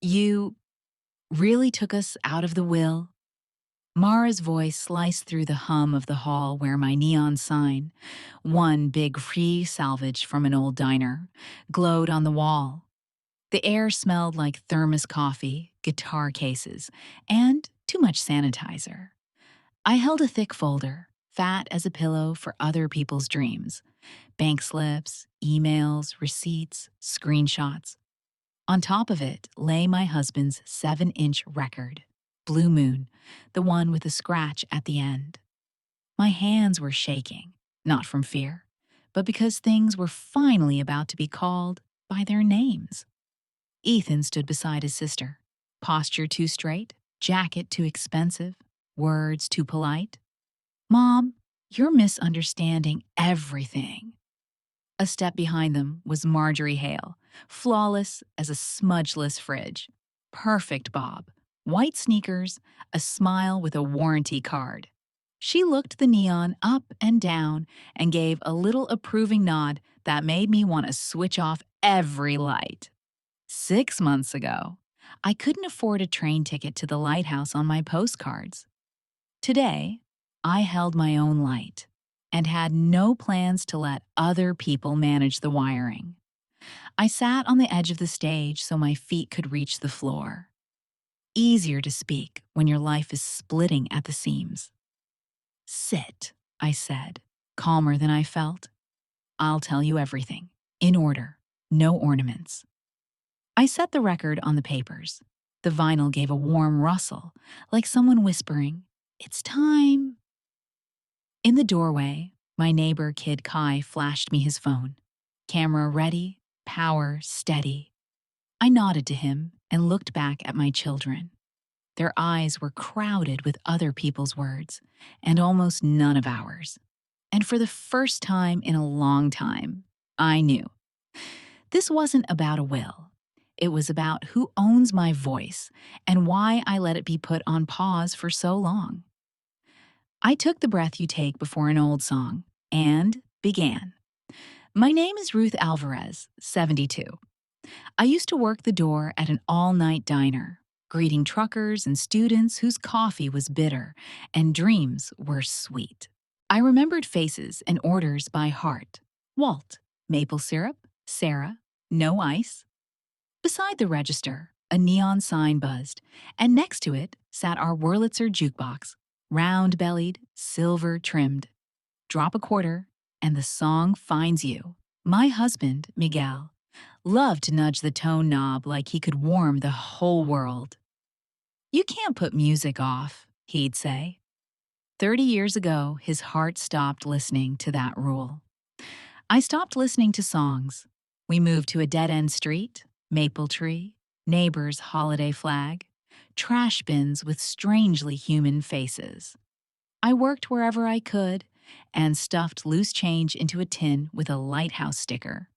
You really took us out of the will? Mara's voice sliced through the hum of the hall where my neon sign, one big free salvage from an old diner, glowed on the wall. The air smelled like thermos coffee, guitar cases, and too much sanitizer. I held a thick folder, fat as a pillow for other people's dreams. Bank slips, emails, receipts, screenshots. On top of it lay my husband's 7-inch record, Blue Moon, the one with a scratch at the end. My hands were shaking, not from fear, but because things were finally about to be called by their names. Ethan stood beside his sister. Posture too straight, jacket too expensive, words too polite. Mom, you're misunderstanding everything. A step behind them was Marjorie Hale, flawless as a smudgeless fridge. Perfect bob, white sneakers, a smile with a warranty card. She looked the neon up and down and gave a little approving nod that made me want to switch off every light. 6 months ago, I couldn't afford a train ticket to the lighthouse on my postcards. Today, I held my own light and had no plans to let other people manage the wiring. I sat on the edge of the stage so my feet could reach the floor. Easier to speak when your life is splitting at the seams. Sit, I said, calmer than I felt. I'll tell you everything, in order, no ornaments. I set the record on the papers. The vinyl gave a warm rustle, like someone whispering, "It's time." In the doorway, my neighbor Kid Kai flashed me his phone. Camera ready, power steady. I nodded to him and looked back at my children. Their eyes were crowded with other people's words, and almost none of ours. And for the first time in a long time, I knew. This wasn't about a will. It was about who owns my voice and why I let it be put on pause for so long. I took the breath you take before an old song and began. My name is Ruth Alvarez, 72. I used to work the door at an all-night diner, greeting truckers and students whose coffee was bitter and dreams were sweet. I remembered faces and orders by heart. Walt, maple syrup, Sarah, no ice. Beside the register, a neon sign buzzed, and next to it sat our Wurlitzer jukebox, round-bellied, silver-trimmed. Drop a quarter, and the song finds you. My husband, Miguel, loved to nudge the tone knob like he could warm the whole world. "You can't put music off," he'd say. 30 years ago, his heart stopped listening to that rule. I stopped listening to songs. We moved to a dead-end street, maple tree, neighbor's holiday flag, trash bins with strangely human faces. I worked wherever I could and stuffed loose change into a tin with a lighthouse sticker.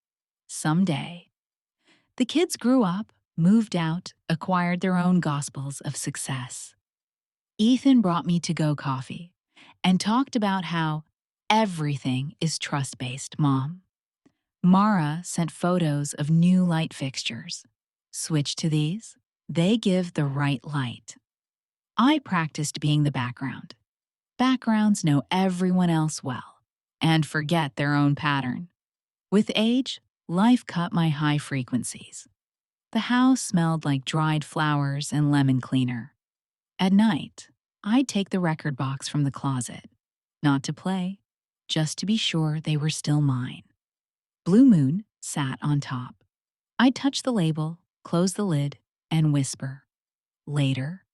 Someday. The kids grew up, moved out, acquired their own gospels of success. Ethan brought me to-go coffee and talked about how everything is trust-based, Mom. Mara sent photos of new light fixtures. Switch to these. They give the right light. I practiced being the background. Backgrounds know everyone else well and forget their own pattern. With age, life cut my high frequencies. The house smelled like dried flowers and lemon cleaner. At night, I'd take the record box from the closet, not to play, just to be sure they were still mine. Blue Moon sat on top. I'd touch the label, close the lid, and whisper, "Later,"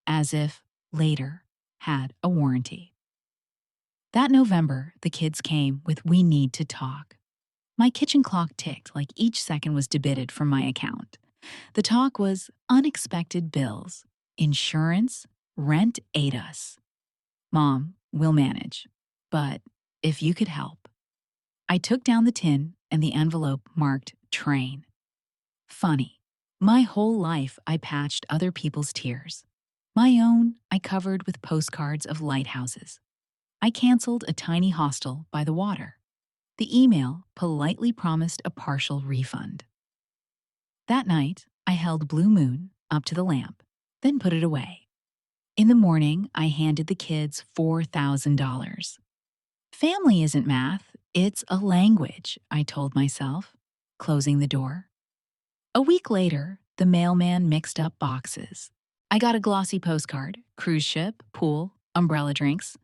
as if later had a warranty. That November, the kids came with "We need to talk." My kitchen clock ticked like each second was debited from my account. The talk was unexpected bills, insurance, rent ate us. "Mom, we'll manage. But if you could help." I took down the tin and the envelope marked train. Funny. My whole life I patched other people's tears. My own I covered with postcards of lighthouses. I canceled a tiny hostel by the water. The email politely promised a partial refund. That night, I held Blue Moon, up to the lamp, then put it away. In the morning, I handed the kids $4,000. Family isn't math, it's a language, I told myself, closing the door. A week later, the mailman mixed up boxes. I got a glossy postcard, cruise ship, pool, umbrella drinks.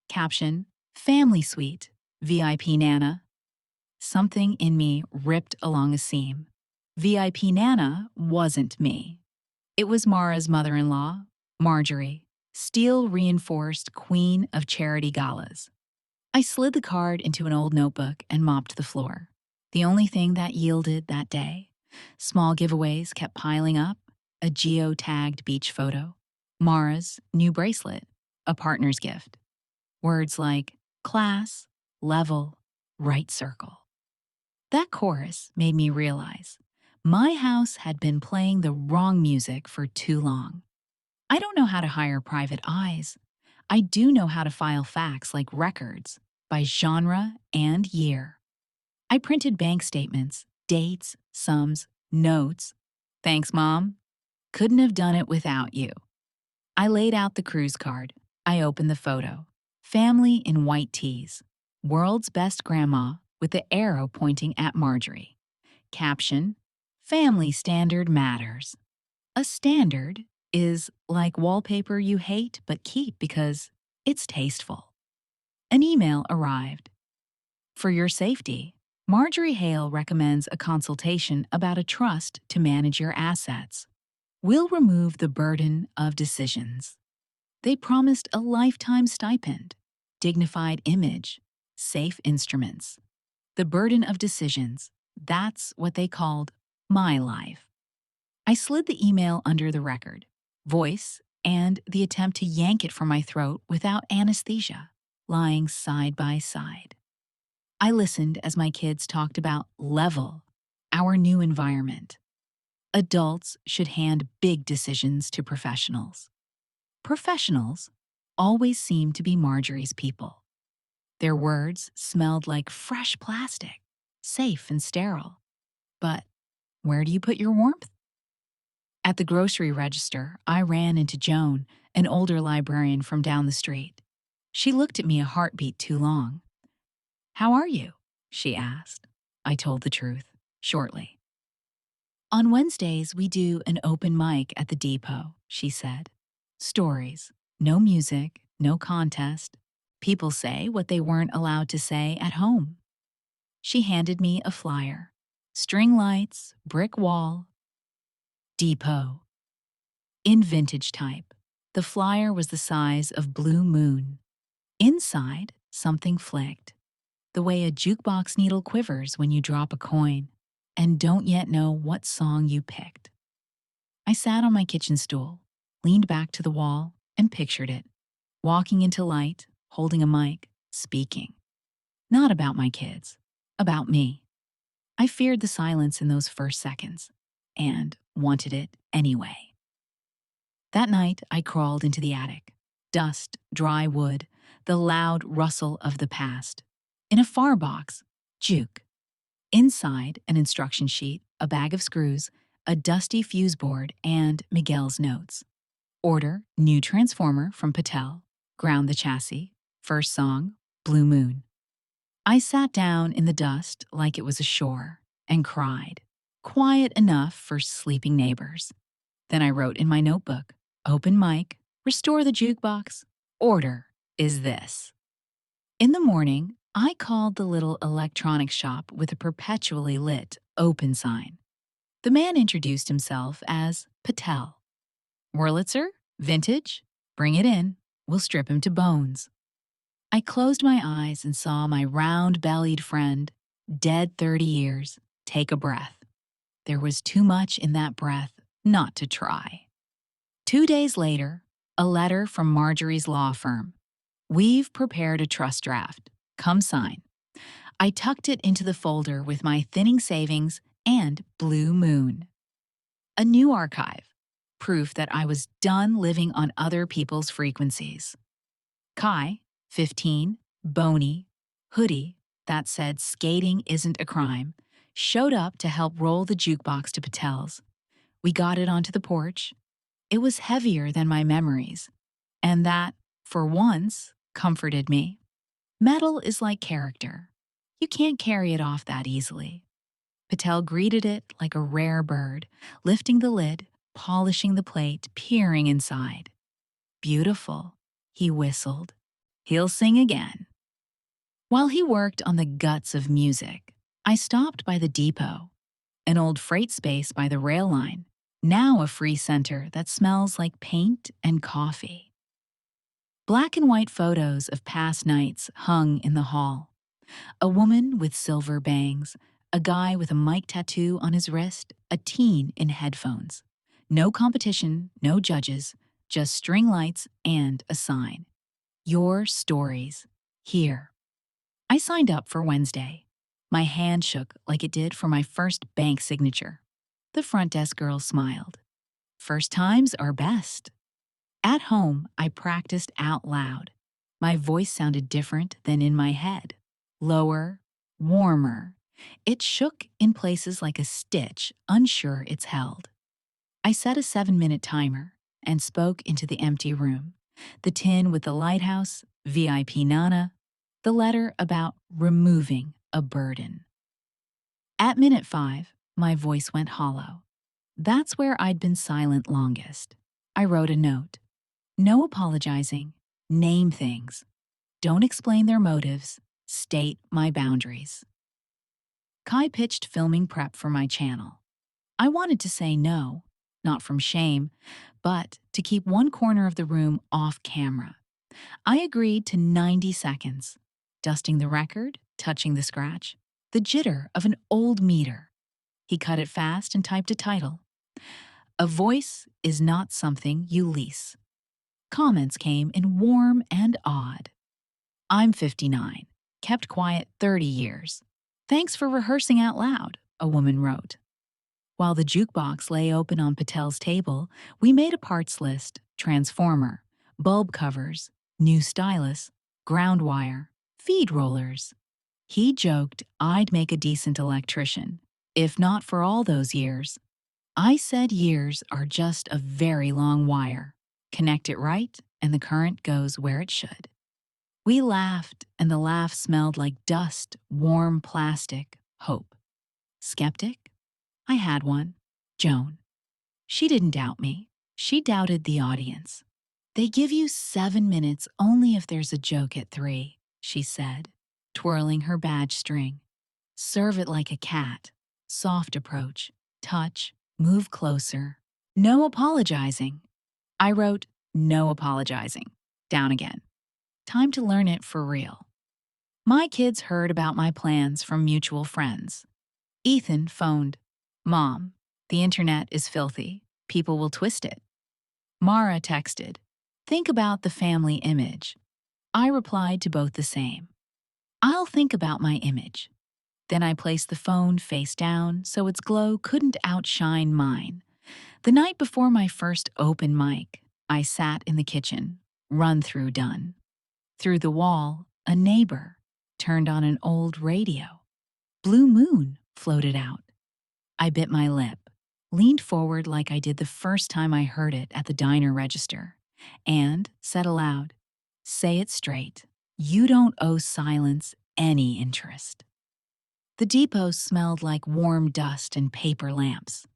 Caption, family suite, VIP Nana. Something in me ripped along a seam. VIP Nana wasn't me. It was Mara's mother-in-law, Marjorie, steel-reinforced queen of charity galas. I slid the card into an old notebook and mopped the floor. The only thing that yielded that day. Small giveaways kept piling up, a geo-tagged beach photo, Mara's new bracelet, a partner's gift. Words like class, level, right circle. That chorus made me realize my house had been playing the wrong music for too long. I don't know how to hire private eyes. I do know how to file facts like records by genre and year. I printed bank statements, dates, sums, notes. Thanks, Mom. Couldn't have done it without you. I laid out the cruise card. I opened the photo. Family in white tees. World's best grandma with the arrow pointing at Marjorie. Caption, family standard matters. A standard is like wallpaper you hate but keep because it's tasteful. An email arrived. For your safety, Marjorie Hale recommends a consultation about a trust to manage your assets. We'll remove the burden of decisions. They promised a lifetime stipend, dignified image, safe instruments. The burden of decisions, that's what they called my life. I slid the email under the record, voice, and the attempt to yank it from my throat without anesthesia, lying side by side. I listened as my kids talked about level, our new environment. Adults should hand big decisions to professionals. Professionals always seem to be Marjorie's people. Their words smelled like fresh plastic, safe and sterile. But where do you put your warmth? At the grocery register, I ran into Joan, an older librarian from down the street. She looked at me a heartbeat too long. How are you? She asked. I told the truth, shortly. On Wednesdays, we do an open mic at the depot, she said. Stories, no music, no contest. People say what they weren't allowed to say at home. She handed me a flyer. String lights, brick wall. Depot. In vintage type, the flyer was the size of Blue Moon. Inside, something flicked, the way a jukebox needle quivers when you drop a coin and don't yet know what song you picked. I sat on my kitchen stool, leaned back to the wall, and pictured it, walking into light, holding a mic, speaking. Not about my kids, about me. I feared the silence in those first seconds, and wanted it anyway. That night, I crawled into the attic. Dust, dry wood, the loud rustle of the past. In a far box, juke. Inside, an instruction sheet, a bag of screws, a dusty fuse board, and Miguel's notes. Order, new transformer from Patel. Ground the chassis. First song, Blue Moon. I sat down in the dust like it was a shore and cried. Quiet enough for sleeping neighbors. Then I wrote in my notebook, open mic, restore the jukebox. Order is this. In the morning, I called the little electronics shop with a perpetually lit open sign. The man introduced himself as Patel. Wurlitzer? Vintage? Bring it in. We'll strip him to bones. I closed my eyes and saw my round-bellied friend, dead 30 years, take a breath. There was too much in that breath not to try. 2 days later, a letter from Marjorie's law firm. We've prepared a trust draft. Come sign. I tucked it into the folder with my thinning savings and Blue Moon. A new archive. Proof that I was done living on other people's frequencies. Kai, 15, bony, hoodie that said skating isn't a crime, showed up to help roll the jukebox to Patel's. We got it onto the porch. It was heavier than my memories, and that, for once, comforted me. Metal is like character. You can't carry it off that easily. Patel greeted it like a rare bird, lifting the lid, polishing the plate, peering inside. Beautiful, he whistled. He'll sing again. While he worked on the guts of music, I stopped by the depot, an old freight space by the rail line, now a free center that smells like paint and coffee. Black and white photos of past nights hung in the hall. A woman with silver bangs, a guy with a mic tattoo on his wrist, a teen in headphones. No competition, no judges, just string lights and a sign. Your stories, here. I signed up for Wednesday. My hand shook like it did for my first bank signature. The front desk girl smiled. First times are best. At home, I practiced out loud. My voice sounded different than in my head. Lower, warmer. It shook in places like a stitch, unsure it's held. I set a 7-minute timer and spoke into the empty room. The tin with the lighthouse, VIP Nana, the letter about removing a burden. At minute 5, my voice went hollow. That's where I'd been silent longest. I wrote a note. No apologizing. Name things. Don't explain their motives. State my boundaries. Kai pitched filming prep for my channel. I wanted to say no, not from shame, but to keep one corner of the room off camera. I agreed to 90 seconds, dusting the record, touching the scratch, the jitter of an old meter. He cut it fast and typed a title. A voice is not something you lease. Comments came in warm and odd. I'm 59, kept quiet 30 years. Thanks for rehearsing out loud, a woman wrote. While the jukebox lay open on Patel's table, we made a parts list: transformer, bulb covers, new stylus, ground wire, feed rollers. He joked I'd make a decent electrician, if not for all those years. I said years are just a very long wire. Connect it right, and the current goes where it should. We laughed, and the laugh smelled like dust, warm plastic, hope. Skeptic? I had one. Joan. She didn't doubt me. She doubted the audience. They give you 7 minutes only if there's a joke at 3, she said, twirling her badge string. Serve it like a cat. Soft approach. Touch. Move closer. No apologizing. I wrote, no apologizing. Down again. Time to learn it for real. My kids heard about my plans from mutual friends. Ethan phoned. Mom, the internet is filthy. People will twist it. Mara texted. Think about the family image. I replied to both the same. I'll think about my image. Then I placed the phone face down so its glow couldn't outshine mine. The night before my first open mic, I sat in the kitchen, run-through done. Through the wall, a neighbor turned on an old radio. Blue Moon floated out. I bit my lip, leaned forward like I did the first time I heard it at the diner register, and said aloud, say it straight. You don't owe silence any interest. The depot smelled like warm dust and paper lamps.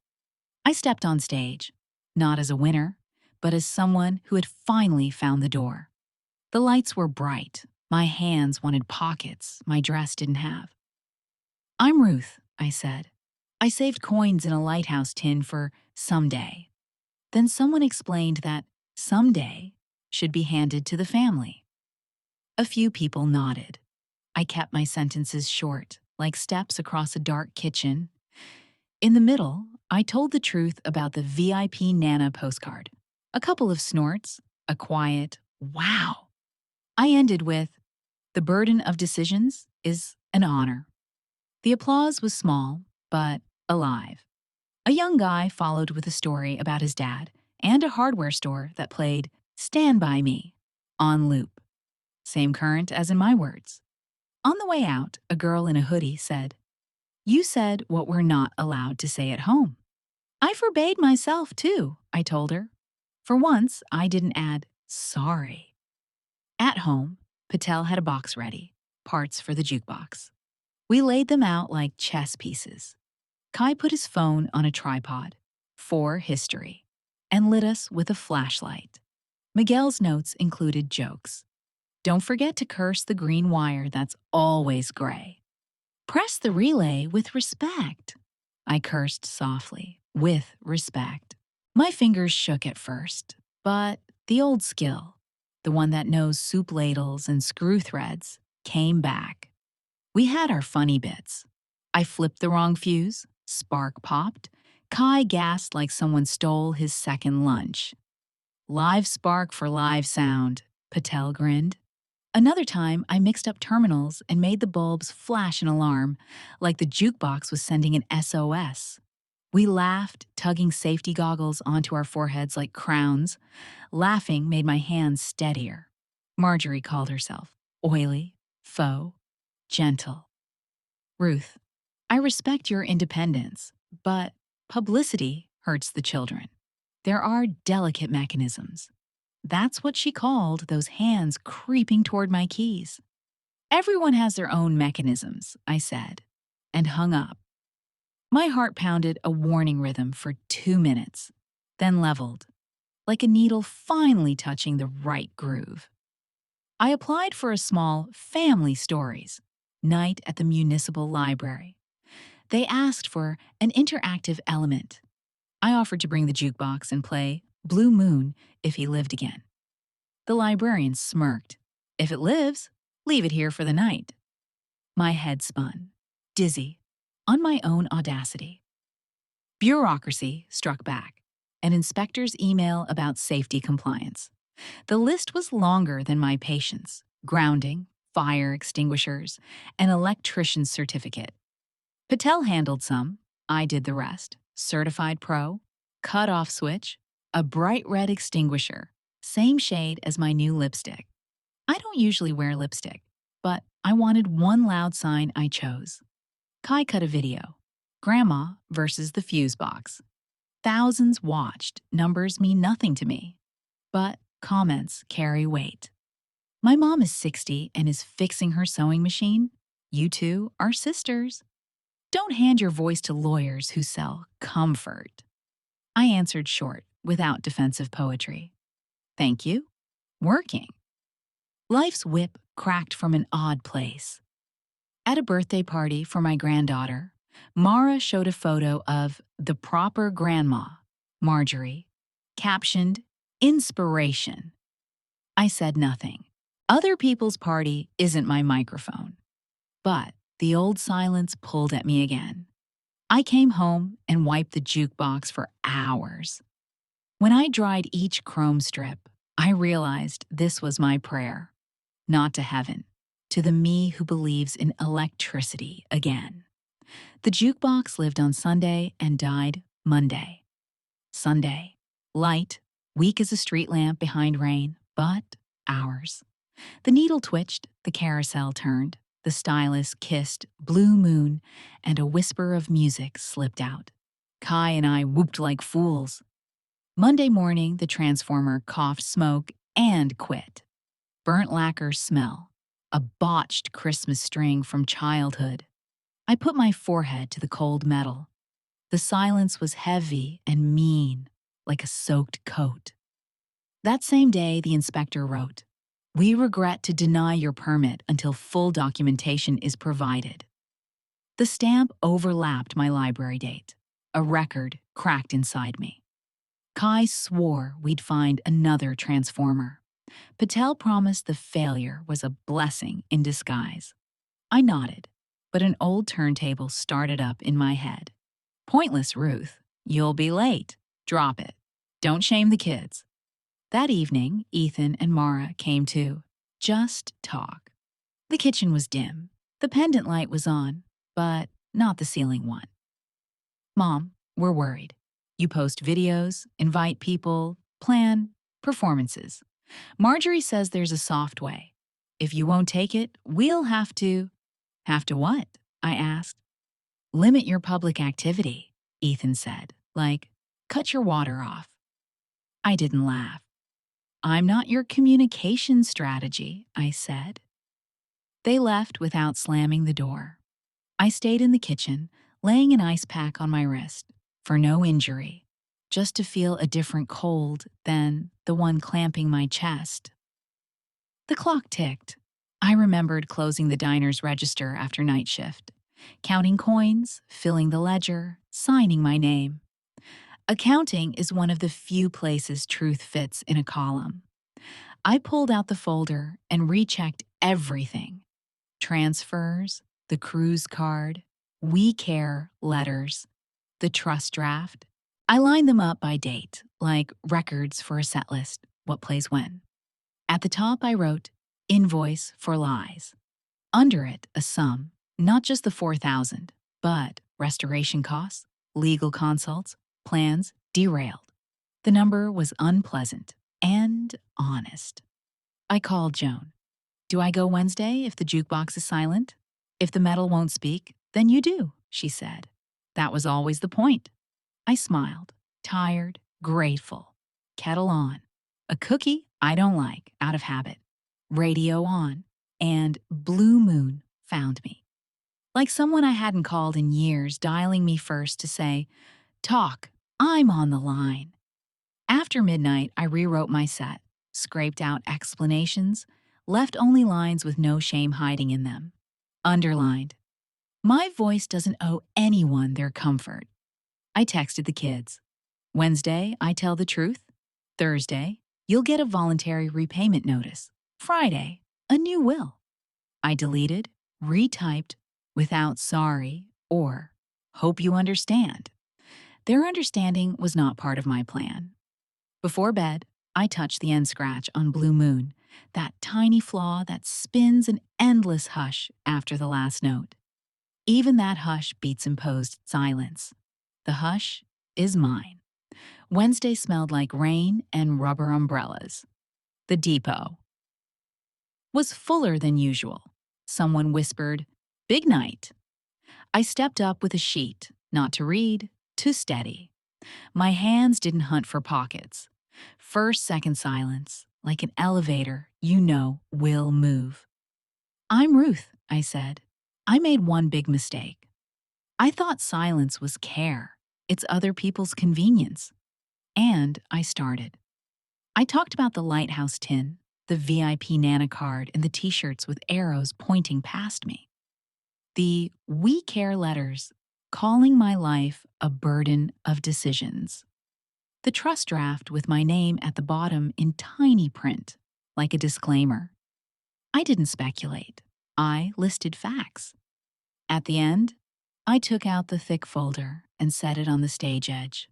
I stepped on stage, not as a winner, but as someone who had finally found the door. The lights were bright. My hands wanted pockets my dress didn't have. I'm Ruth, I said. I saved coins in a lighthouse tin for someday. Then someone explained that someday should be handed to the family. A few people nodded. I kept my sentences short, like steps across a dark kitchen. In the middle, I told the truth about the VIP Nana postcard. A couple of snorts, a quiet, wow. I ended with, the burden of decisions is an honor. The applause was small, but alive. A young guy followed with a story about his dad and a hardware store that played Stand By Me on loop. Same current as in my words. On the way out, a girl in a hoodie said, you said what we're not allowed to say at home. I forbade myself, too, I told her. For once, I didn't add sorry. At home, Patel had a box ready, parts for the jukebox. We laid them out like chess pieces. Kai put his phone on a tripod, for history, and lit us with a flashlight. Miguel's notes included jokes. Don't forget to curse the green wire that's always gray. Press the relay with respect. I cursed softly, with respect. My fingers shook at first, but the old skill, the one that knows soup ladles and screw threads, came back. We had our funny bits. I flipped the wrong fuse, spark popped. Kai gasped like someone stole his second lunch. Live spark for live sound, Patel grinned. Another time, I mixed up terminals and made the bulbs flash an alarm, like the jukebox was sending an SOS. We laughed, tugging safety goggles onto our foreheads like crowns. Laughing made my hands steadier. Marjorie called herself oily, faux, gentle. Ruth, I respect your independence, but publicity hurts the children. There are delicate mechanisms. That's what she called those hands creeping toward my keys. Everyone has their own mechanisms, I said, and hung up. My heart pounded a warning rhythm for 2 minutes, then leveled, like a needle finally touching the right groove. I applied for a small family stories night at the municipal library. They asked for an interactive element. I offered to bring the jukebox and play Blue Moon if he lived again. The librarian smirked. If it lives, leave it here for the night. My head spun, dizzy, on my own audacity. Bureaucracy struck back. An inspector's email about safety compliance. The list was longer than my patience. Grounding, fire extinguishers, an electrician's certificate. Patel handled some, I did the rest. Certified pro, cut-off switch, a bright red extinguisher, same shade as my new lipstick. I don't usually wear lipstick, but I wanted one loud sign I chose. Kai cut a video. Grandma versus the fuse box. Thousands watched, numbers mean nothing to me. But comments carry weight. My mom is 60 and is fixing her sewing machine. You two are sisters. Don't hand your voice to lawyers who sell comfort. I answered short, without defensive poetry. Thank you. Working. Life's whip cracked from an odd place. At a birthday party for my granddaughter, Mara showed a photo of the proper grandma, Marjorie, captioned, Inspiration. I said nothing. Other people's party isn't my microphone. But the old silence pulled at me again. I came home and wiped the jukebox for hours. When I dried each chrome strip, I realized this was my prayer. Not to heaven, to the me who believes in electricity again. The jukebox lived on Sunday and died Monday. Sunday, light, weak as a street lamp behind rain, but ours. The needle twitched, the carousel turned, the stylus kissed Blue Moon, and a whisper of music slipped out. Kai and I whooped like fools. Monday morning, the transformer coughed smoke and quit. Burnt lacquer smell, a botched Christmas string from childhood. I put my forehead to the cold metal. The silence was heavy and mean, like a soaked coat. That same day, the inspector wrote, "We regret to deny your permit until full documentation is provided." The stamp overlapped my library date. A record cracked inside me. Kai swore we'd find another transformer. Patel promised the failure was a blessing in disguise. I nodded, but an old turntable started up in my head. Pointless, Ruth. You'll be late. Drop it. Don't shame the kids. That evening, Ethan and Mara came too. Just talk. The kitchen was dim. The pendant light was on, but not the ceiling one. Mom, we're worried. You post videos, invite people, plan performances. Marjorie says there's a soft way. If you won't take it, we'll have to... Have to what? I asked. Limit your public activity, Ethan said. like, cut your water off. I didn't laugh. I'm not your communication strategy, I said. They left without slamming the door. I stayed in the kitchen, laying an ice pack on my wrist, for no injury, just to feel a different cold than the one clamping my chest. The clock ticked. I remembered closing the diner's register after night shift, counting coins, filling the ledger, signing my name. Accounting is one of the few places truth fits in a column. I pulled out the folder and rechecked everything: transfers, the cruise card, We Care letters, the trust draft. I lined them up by date, like records for a set list, what plays when. At the top, I wrote, invoice for lies. Under it, a sum, not just the 4,000, but restoration costs, legal consults, plans, derailed. The number was unpleasant and honest. I called Joan. Do I go Wednesday if the jukebox is silent? If the metal won't speak, then you do, she said. That was always the point. I smiled, tired, grateful. Kettle on. A cookie I don't like, out of habit. Radio on. And Blue Moon found me. Like someone I hadn't called in years, dialing me first to say, talk, I'm on the line. After midnight, I rewrote my set, scraped out explanations, left only lines with no shame hiding in them. Underlined, my voice doesn't owe anyone their comfort. I texted the kids. Wednesday, I tell the truth. Thursday, you'll get a voluntary repayment notice. Friday, a new will. I deleted, retyped, without sorry or hope you understand. Their understanding was not part of my plan. Before bed, I touched the end scratch on Blue Moon, that tiny flaw that spins an endless hush after the last note. Even that hush beats imposed silence. The hush is mine. Wednesday smelled like rain and rubber umbrellas. The depot was fuller than usual. Someone whispered, "Big night." I stepped up with a sheet, not to read, to steady. My hands didn't hunt for pockets. First, second silence, like an elevator, will move. I'm Ruth, I said. I made one big mistake. I thought silence was care. It's other people's convenience. And I started. I talked about the lighthouse tin, the VIP Nana card, and the t-shirts with arrows pointing past me. The We Care letters, calling my life a burden of decisions. The trust draft with my name at the bottom in tiny print, like a disclaimer. I didn't speculate. I listed facts. At the end, I took out the thick folder and set it on the stage edge.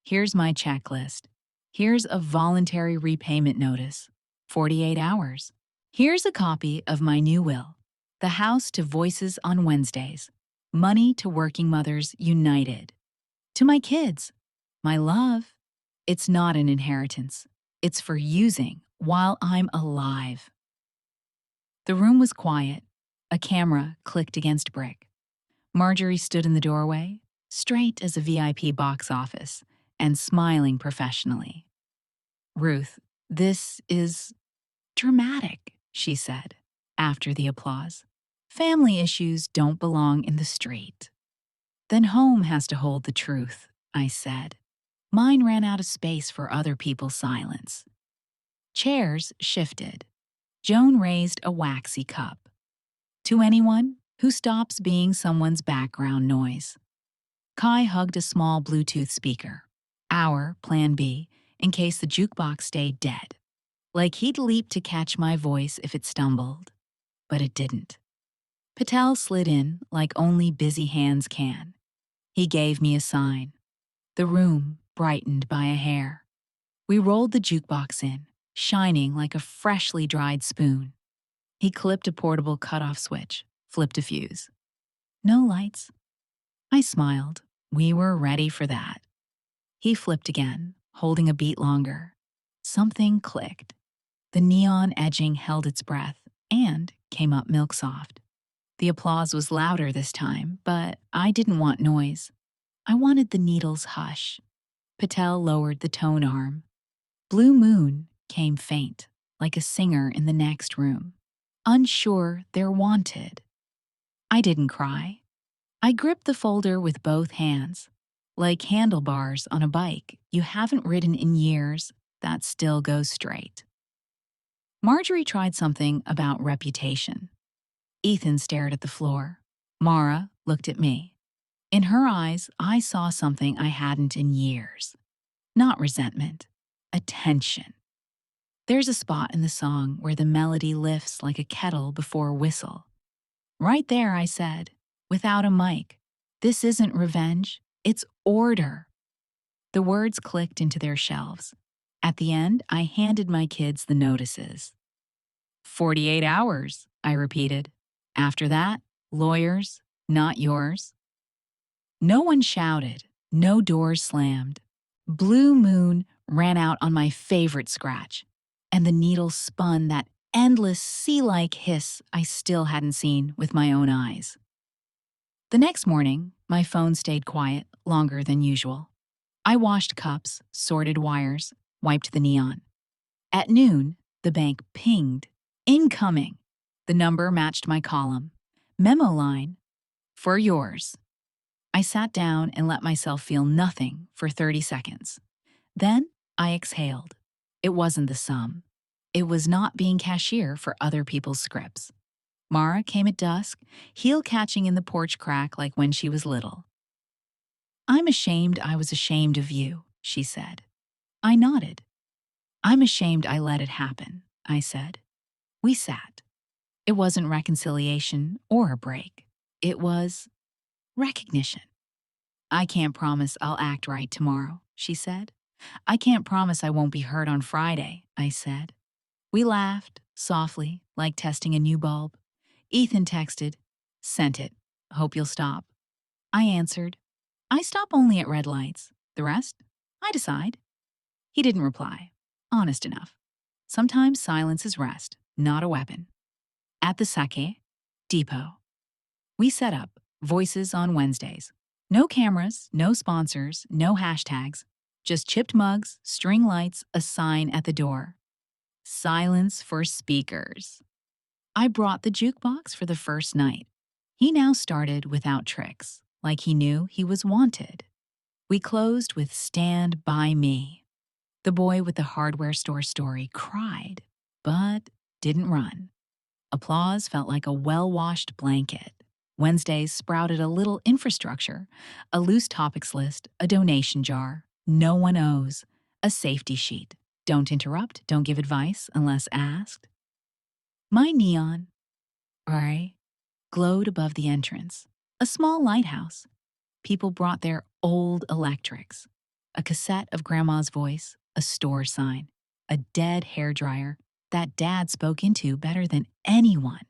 Here's my checklist. Here's a voluntary repayment notice, 48 hours. Here's a copy of my new will, the house to Voices on Wednesdays, money to Working Mothers United. To my kids, my love, it's not an inheritance. It's for using while I'm alive. The room was quiet. A camera clicked against brick. Marjorie stood in the doorway, straight as a VIP box office, and smiling professionally. Ruth, this is dramatic, she said, after the applause. Family issues don't belong in the street. Then home has to hold the truth, I said. Mine ran out of space for other people's silence. Chairs shifted. Joan raised a waxy cup. To anyone who stops being someone's background noise. Kai hugged a small Bluetooth speaker. Our plan B, in case the jukebox stayed dead. Like he'd leap to catch my voice if it stumbled. But it didn't. Patel slid in like only busy hands can. He gave me a sign. The room brightened by a hair. We rolled the jukebox in, shining like a freshly dried spoon. He clipped a portable cutoff switch, flipped a fuse. No lights. I smiled. We were ready for that. He flipped again, holding a beat longer. Something clicked. The neon edging held its breath and came up milk-soft. The applause was louder this time, but I didn't want noise. I wanted the needle's hush. Patel lowered the tone arm. Blue Moon came faint, like a singer in the next room, unsure they're wanted. I didn't cry. I gripped the folder with both hands, like handlebars on a bike you haven't ridden in years that still goes straight. Marjorie tried something about reputation. Ethan stared at the floor. Mara looked at me. In her eyes, I saw something I hadn't in years. Not resentment, attention. There's a spot in the song where the melody lifts like a kettle before a whistle. Right there, I said, without a mic. This isn't revenge, it's order. The words clicked into their shelves. At the end, I handed my kids the notices. 48 hours, I repeated. After that, lawyers, not yours. No one shouted, no doors slammed. Blue Moon ran out on my favorite scratch, and the needle spun that endless sea-like hiss I still hadn't seen with my own eyes. The next morning, my phone stayed quiet longer than usual. I washed cups, sorted wires, wiped the neon. At noon, the bank pinged. Incoming. The number matched my column. Memo line. For yours. I sat down and let myself feel nothing for 30 seconds. Then I exhaled. It wasn't the sum. It was not being cashier for other people's scripts. Mara came at dusk, heel catching in the porch crack like when she was little. I'm ashamed I was ashamed of you, she said. I nodded. I'm ashamed I let it happen, I said. We sat. It wasn't reconciliation or a break. It was recognition. I can't promise I'll act right tomorrow, she said. I can't promise I won't be hurt on Friday, I said. We laughed, softly, like testing a new bulb. Ethan texted, sent it. Hope you'll stop. I answered, I stop only at red lights. The rest, I decide. He didn't reply. Honest enough. Sometimes silence is rest, not a weapon. At the sake depot. We set up Voices on Wednesdays. No cameras, no sponsors, no hashtags. Just chipped mugs, string lights, a sign at the door. Silence for speakers. I brought the jukebox for the first night. He now started without tricks, like he knew he was wanted. We closed with Stand By Me. The boy with the hardware store story cried, but didn't run. Applause felt like a well-washed blanket. Wednesdays sprouted a little infrastructure, a loose topics list, a donation jar, no one owes, a safety sheet. Don't interrupt, don't give advice unless asked. My neon, glowed above the entrance. A small lighthouse. People brought their old electrics. A cassette of Grandma's voice, a store sign, a dead hairdryer that Dad spoke into better than anyone.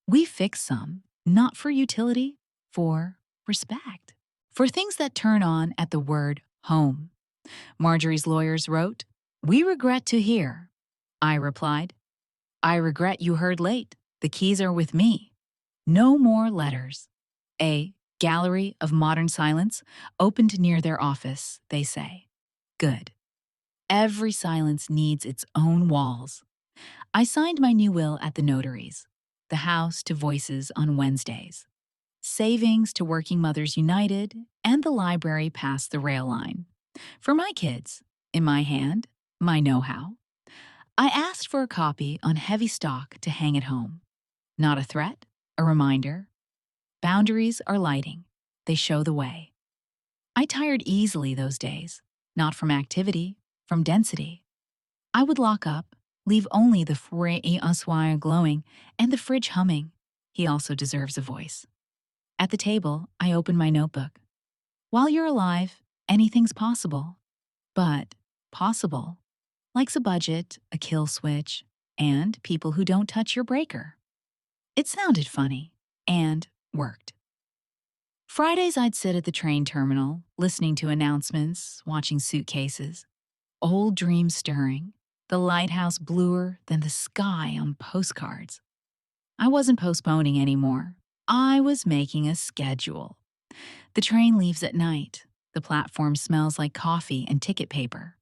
We fixed some, not for utility, for respect. For things that turn on at the word home. Marjorie's lawyers wrote, We regret to hear. I replied, I regret you heard late. The keys are with me. No more letters. A gallery of modern silence opened near their office, they say. Good. Every silence needs its own walls. I signed my new will at the notary's, the house to Voices on Wednesdays, savings to Working Mothers United, and the library past the rail line. For my kids, in my hand, my know-how. I asked for a copy on heavy stock to hang at home. Not a threat, a reminder. Boundaries are lighting. They show the way. I tired easily those days, not from activity, from density. I would lock up, leave only the foyer ensuire glowing and the fridge humming. He also deserves a voice. At the table, I open my notebook. While you're alive, anything's possible. But possible likes a budget, a kill switch, and people who don't touch your breaker. It sounded funny, and worked. Fridays I'd sit at the train terminal, listening to announcements, watching suitcases. Old dreams stirring, the lighthouse bluer than the sky on postcards. I wasn't postponing anymore. I was making a schedule. The train leaves at night. The platform smells like coffee and ticket paper.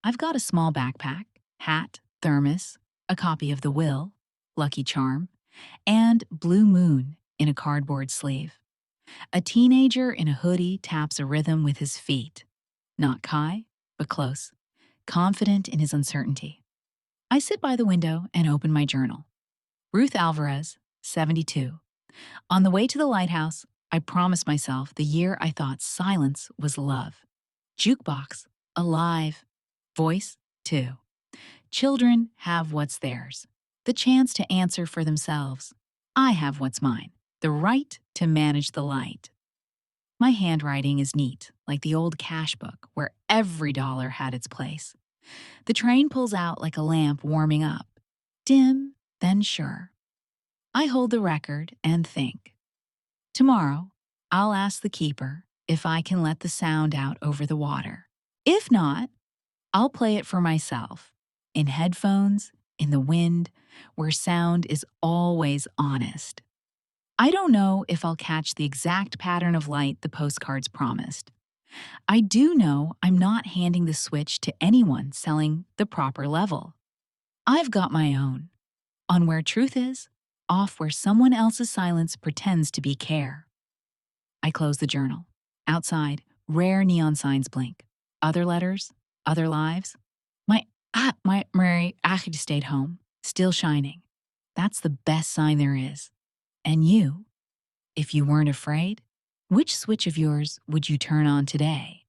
I've got a small backpack, hat, thermos, a copy of the will, Lucky Charm, and Blue Moon in a cardboard sleeve. A teenager in a hoodie taps a rhythm with his feet. Not Kai, but close, confident in his uncertainty. I sit by the window and open my journal. Ruth Alvarez, 72. On the way to the lighthouse, I promised myself the year I thought silence was love. Jukebox, alive. Voice, too. Children have what's theirs, the chance to answer for themselves. I have what's mine, the right to manage the light. My handwriting is neat, like the old cash book where every dollar had its place. The train pulls out like a lamp warming up. Dim, then sure. I hold the record and think. Tomorrow, I'll ask the keeper if I can let the sound out over the water. If not, I'll play it for myself, in headphones, in the wind, where sound is always honest. I don't know if I'll catch the exact pattern of light the postcards promised. I do know I'm not handing the switch to anyone selling the proper level. I've got my own, on where truth is, off where someone else's silence pretends to be care. I close the journal. Outside, rare neon signs blink. Other letters, other lives. My Mary actually stayed home, still shining. That's the best sign there is. And you, if you weren't afraid, which switch of yours would you turn on today?